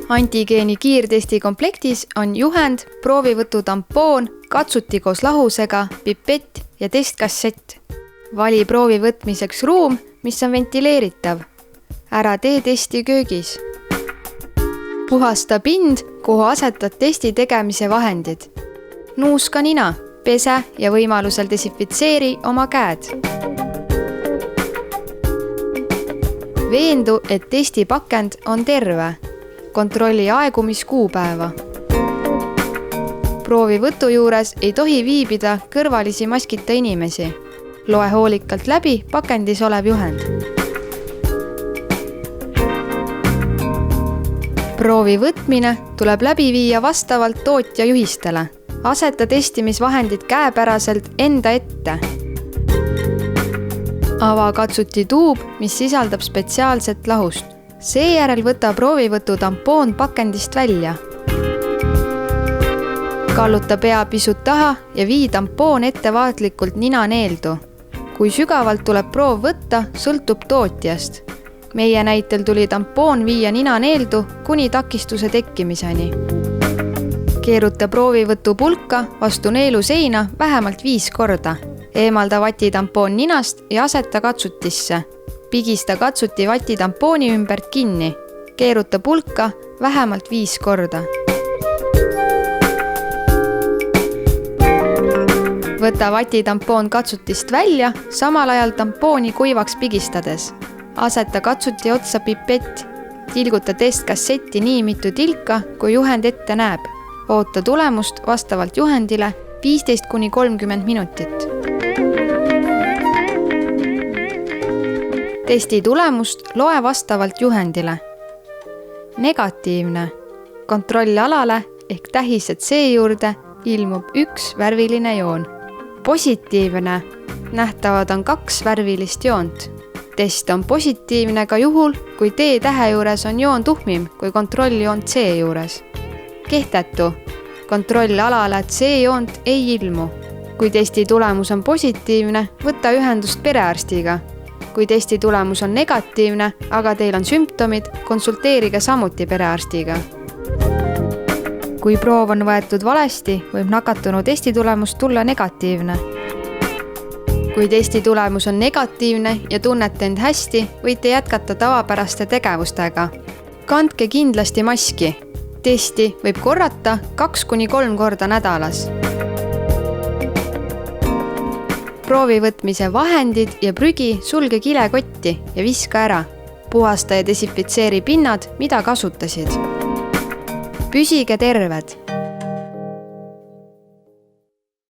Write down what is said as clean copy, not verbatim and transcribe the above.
Antigeeni kiirtesti komplektis on juhend, proovivõtu tampoon, katsuti koos lahusega, pipett ja testkassett. Vali proovi võtmiseks ruum, mis on ventileeritav. Ära tee testi köögis. Puhasta pind, kuhu asetad testi tegemise vahendid. Nuuska nina, pese ja võimalusel desinfitseeri oma käed. Veendu, et testipakend on terve. Kontrolli aegumiskuupäeva. Proovivõtu juures ei tohi viibida kõrvalisi maskita inimesi. Loe hoolikalt läbi pakendis olev juhend. Proovi võtmine tuleb läbi viia vastavalt tootja juhistele. Aseta testimisvahendid käepäraselt enda ette. Ava katsuti tuub, mis sisaldab spetsiaalset lahust. Seejärel võta proovivõtu tampoon pakendist välja. Kalluta pea pisut taha ja vii tampoon ettevaatlikult ninaneeldu. Kui sügavalt tuleb proov võtta, sõltub tootjast. Meie näitel tuli tampoon viia ninaneeldu kuni takistuse tekkimiseni. Keeruta proovivõtu pulka vastu neelu seina vähemalt 5 korda. Eemalda vati tampoon ninast ja aseta katsutisse. Pigista katsuti vati tampooni ümbert kinni. Keeruta pulka vähemalt 5 korda. Võta vati tampoon katsutist välja, samal ajal tampooni kuivaks pigistades. Aseta katsuti otsa pipett. Tilguta testkassetti nii mitu tilka, kui juhend ette näeb. Oota tulemust vastavalt juhendile 15–30 minutit. Testi tulemust loe vastavalt juhendile. Negatiivne. Kontrolli alale ehk tähised C juurde ilmub 1 värviline joon. Positiivne. Nähtavad on 2 värvilist joont. Test on positiivne ka juhul, kui D-tähe juures on joon tuhmim kui kontrolljoon C juures. Kehtetu. Kontrolli alale C-joont ei ilmu. Kui testi tulemus on positiivne, võta ühendust perearstiga. Kui testi tulemus on negatiivne, aga teil on sümptomid, konsulteerige samuti perearstiga. Kui proov on võetud valesti, võib nakatunu testi tulemus tulla negatiivne. Kui testi tulemus on negatiivne ja tunnete end hästi, võite jätkata tavapäraste tegevustega. Kandke kindlasti maski. Testi võib korrata 2–3 korda nädalas. Proovi võtmise vahendid ja prügi sulge kilekotti ja viska ära. Puhasta ja desinfitseeri pinnad, mida kasutasid. Püsige terved!